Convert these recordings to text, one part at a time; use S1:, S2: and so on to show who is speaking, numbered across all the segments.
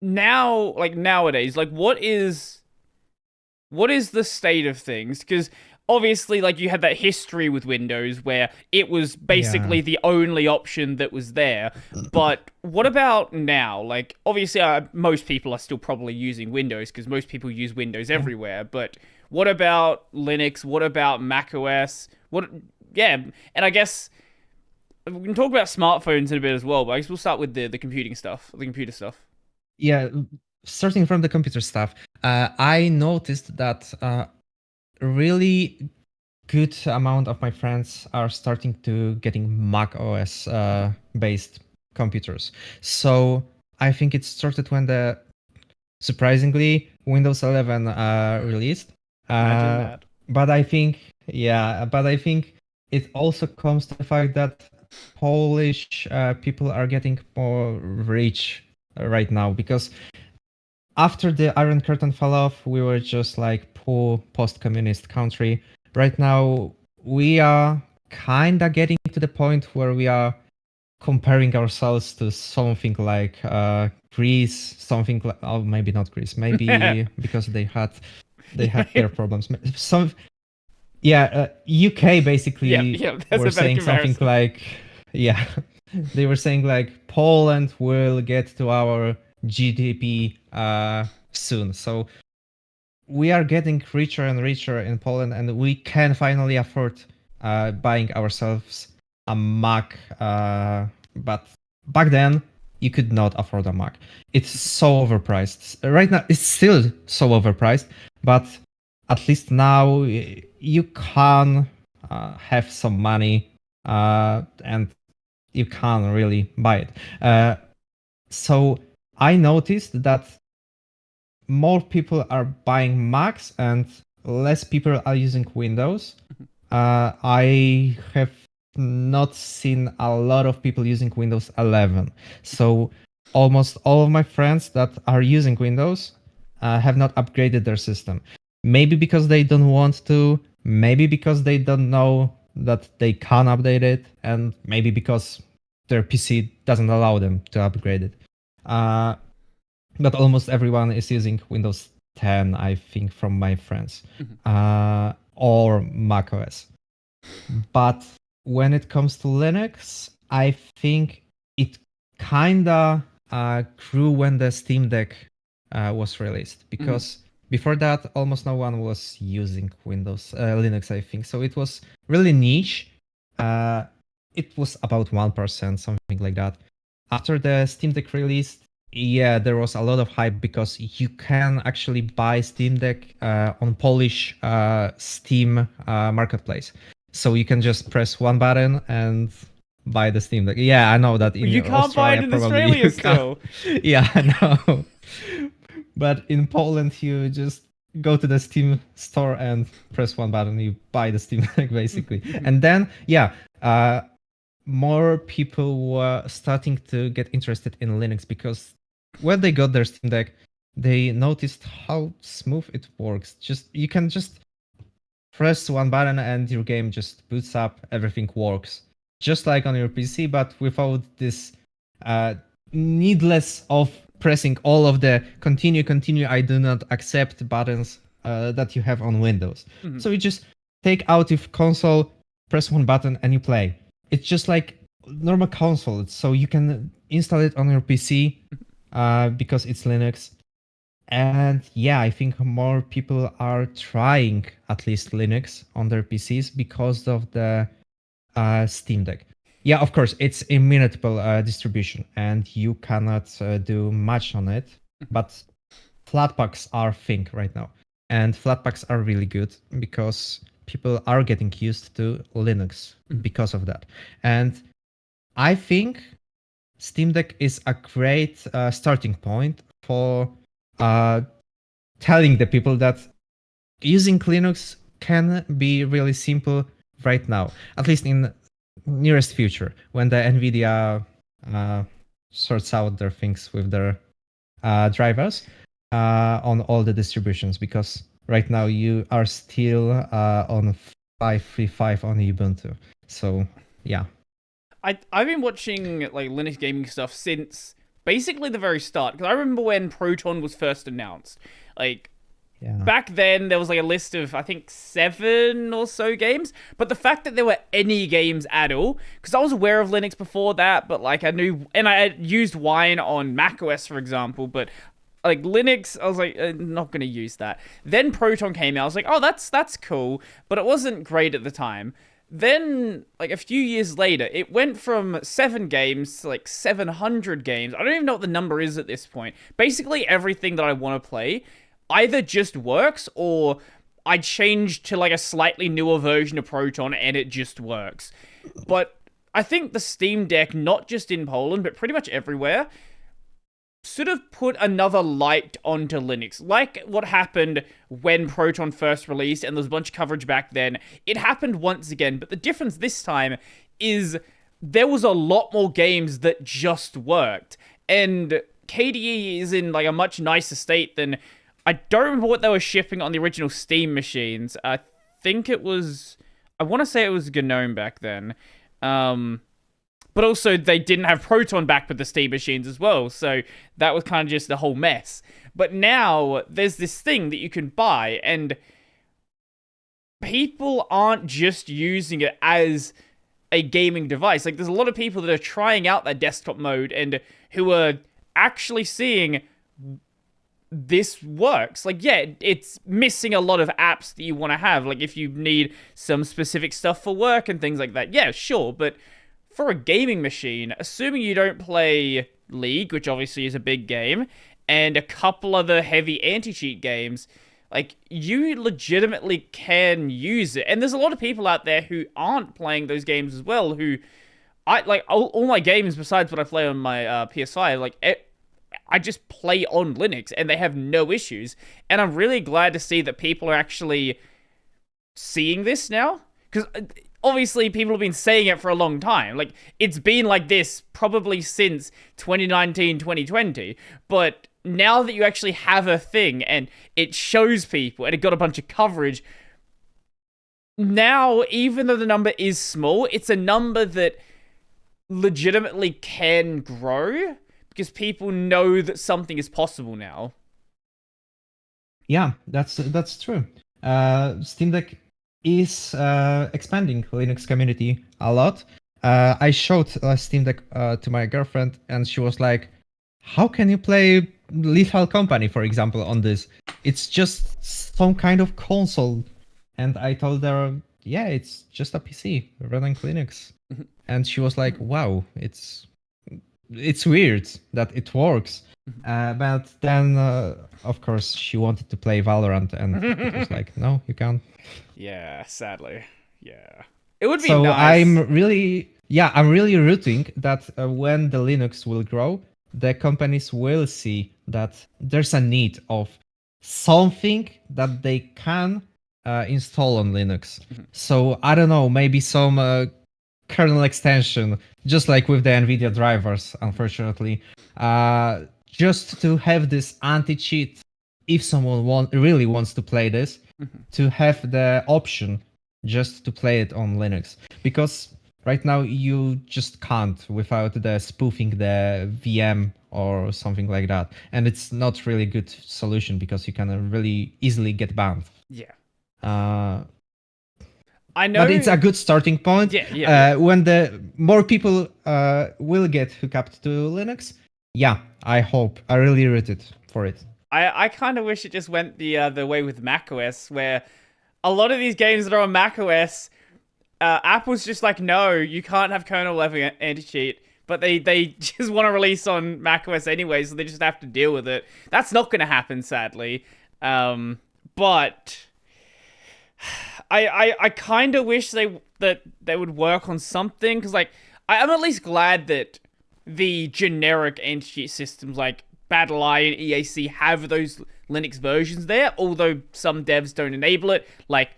S1: now, like nowadays, like what is the state of things? Because obviously, like you had that history with Windows where it was
S2: Yeah.
S1: basically the only option that was there. But what about now? Like, obviously, most people are still probably using Windows because most people use Windows
S2: Yeah.
S1: everywhere. But what about Linux? What about Mac OS? What? Yeah, and I guess we can talk about smartphones in a bit as well. But I guess we'll start with the computing stuff, the computer stuff.
S2: Yeah. Starting from the computer stuff, I noticed that really good amount of my friends are starting to getting Mac OS based computers. So I think it started when the surprisingly Windows 11 released.
S1: Imagine
S2: Uh,
S1: that.
S2: but I think, yeah, but I think it also comes to the fact that Polish people are getting more rich right now because after the Iron Curtain fell off, we were just like poor post-communist country. Right now, we are kinda getting to the point where we are comparing ourselves to something like Greece, something like, oh, maybe not Greece, maybe because they had their problems. Some, yeah, UK
S1: Yeah,
S2: basically
S1: yeah, that's
S2: were
S1: a better
S2: saying something
S1: comparison.
S2: like, yeah, they were saying like Poland will get to our GDP soon. So we are getting richer and richer in Poland, and we can finally afford buying ourselves a Mac. But back then, you could not afford a Mac. It's so overpriced. Right now, it's still so overpriced, but at least now you can have some money and you can really buy it. So I noticed that more people are buying Macs and less people are using Windows. I have not seen a lot of people using Windows 11. So almost all of my friends that are using Windows have not upgraded their system. Maybe because they don't want to, maybe because they don't know that they can update it, and maybe because their PC doesn't allow them to upgrade it. Uh, but almost everyone is using Windows 10, I think, from my friends, or macOS. But when it comes to Linux, I think it kinda grew when the Steam Deck was released
S1: Mhm.
S2: because before that, almost no one was using Windows Linux. I think so. It was really niche. Uh, it was about 1%, something like that. After the Steam Deck released, yeah, there was a lot of hype because you can actually buy Steam Deck on Polish Steam marketplace. So you can just press one button and buy the Steam Deck. Yeah, I know that in
S1: You can't buy it
S2: Australia
S1: in
S2: probably
S1: Australia
S2: you can.
S1: still.
S2: Yeah, I know. But in Poland, you just go to the Steam store and press one button. You buy the Steam Deck basically, and then yeah, more people were starting to get interested in Linux because when they got their Steam Deck, they noticed how smooth it works. Just you can just press one button and your game just boots up, everything works. Just like on your PC, but without this uh, needless of pressing all of the continue, I do not accept buttons that you have on Windows.
S1: Mhm.
S2: So you just take out your console, press one button, and you play. It's just like normal console, so you can install it on your PC because it's Linux. And yeah, I think more people are trying at least Linux on their PCs because of the Steam Deck. Yeah, of course, it's immutable distribution and you cannot do much on it, but Flatpaks are thing right now. And Flatpaks are really good because people are getting used to Linux because of that. And I think Steam Deck is a great starting point for uh, telling the people that using Linux can be really simple right now, at least in nearest future when the Nvidia uh, sorts out their things with their drivers on all the distributions. Because right now you are still on 5.3.5 on Ubuntu. So yeah.
S1: I've been watching like Linux gaming stuff since basically the very start. Because I remember when Proton was first announced. Like,
S2: Yeah.
S1: back then, there was like a list of, I think, 7 or so games. But the fact that there were any games at all, because I was aware of Linux before that, but like I knew, and I had used Wine on macOS, for example, but like Linux, I was like, not going to use that. Then Proton came out. I was like, oh, that's cool, but it wasn't great at the time. Then, like a few years later, it went from 7 games to like 700 games. I don't even know what the number is at this point. Basically, everything that I want to play either just works or I changed to like a slightly newer version of Proton and it just works. But I think the Steam Deck, not just in Poland, but pretty much everywhere, sort of put another light onto Linux. Like what happened when Proton first released, and there was a bunch of coverage back then. It happened once again, but the difference this time is there was a lot more games that just worked. And KDE is in like a much nicer state than... I don't remember what they were shipping on the original Steam machines. I think it was... I want to say it was GNOME back then. But also, they didn't have Proton back with the Steam machines as well, so that was kind of just a whole mess. But now, there's this thing that you can buy, and people aren't just using it as a gaming device. Like, there's a lot of people that are trying out that desktop mode, and who are actually seeing this works. Like, yeah, it's missing a lot of apps that you want to have. Like, if you need some specific stuff for work and things like that, yeah, sure, but... for a gaming machine, assuming you don't play League, which obviously is a big game, and a couple other heavy anti-cheat games, like, you legitimately can use it. And there's a lot of people out there who aren't playing those games as well, who, all my games besides what I play on my PS5, like, I just play on Linux, and they have no issues. And I'm really glad to see that people are actually seeing this now, because... obviously, people have been saying it for a long time. Like, it's been like this probably since 2019, 2020. But now that you actually have a thing and it shows people and it got a bunch of coverage, now, even though the number is small, it's a number that legitimately can grow because people know that something is possible now.
S2: Yeah, that's true. Steam Deck is expanding Linux community a lot. I showed Steam Deck to my girlfriend, and she was like, "How can you play Lethal Company, for example, on this? It's just some kind of console." And I told her, "Yeah, it's just a PC running Linux." And she was like, "Wow, it's weird that it works." But then, of course, she wanted to play Valorant, and it was like, "No, you can't."
S1: Yeah, sadly. Yeah. It would be
S2: So
S1: nice.
S2: I'm really rooting that when the Linux will grow, the companies will see that there's a need of something that they can install on Linux. So I don't know, maybe some kernel extension, just like with the NVIDIA drivers, unfortunately, just to have this anti-cheat if someone really wants to play this, to have the option just to play it on Linux. Because right now you just can't without the spoofing the VM or something like that. And it's not really good solution because you can really easily get banned.
S1: Yeah.
S2: I know, but it's a good starting point.
S1: Yeah.
S2: When the more people will get hooked up to Linux, yeah, I really rooted for it.
S1: I kind of wish it just went the way with macOS, where a lot of these games that are on macOS, Apple's just like, no, you can't have kernel level anti-cheat, but they just want to release on macOS anyway, so they just have to deal with it. That's not going to happen, sadly. But I kind of wish that they would work on something, because like I'm at least glad that the generic anti-cheat systems like BattlEye and EAC have those Linux versions there, although some devs don't enable it, like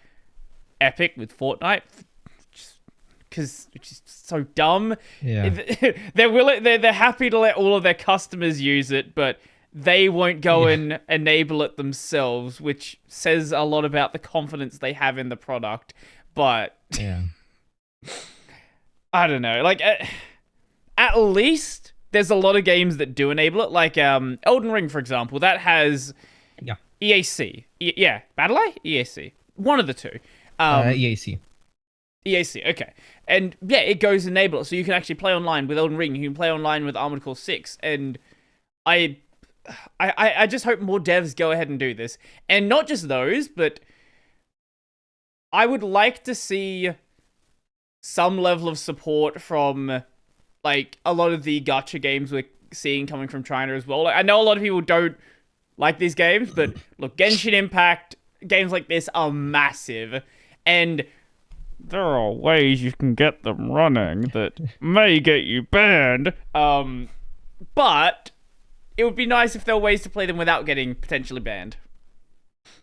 S1: Epic with Fortnite, which is so dumb.
S2: Yeah.
S1: They're happy to let all of their customers use it, but they won't go and enable it themselves, which says a lot about the confidence they have in the product. But
S2: yeah,
S1: I don't know, like at least there's a lot of games that do enable it, like Elden Ring, for example, that has
S2: Yeah.
S1: EAC. Yeah, BattleEye? EAC. One of the two.
S2: EAC.
S1: EAC, okay. And yeah, it goes enable it, so you can actually play online with Elden Ring, you can play online with Armored Core 6, and I just hope more devs go ahead and do this. And not just those, but I would like to see some level of support from, like, a lot of the gacha games we're seeing coming from China as well. Like, I know a lot of people don't like these games, but look, Genshin Impact, games like this are massive, and there are ways you can get them running that may get you banned. But it would be nice if there were ways to play them without getting potentially banned.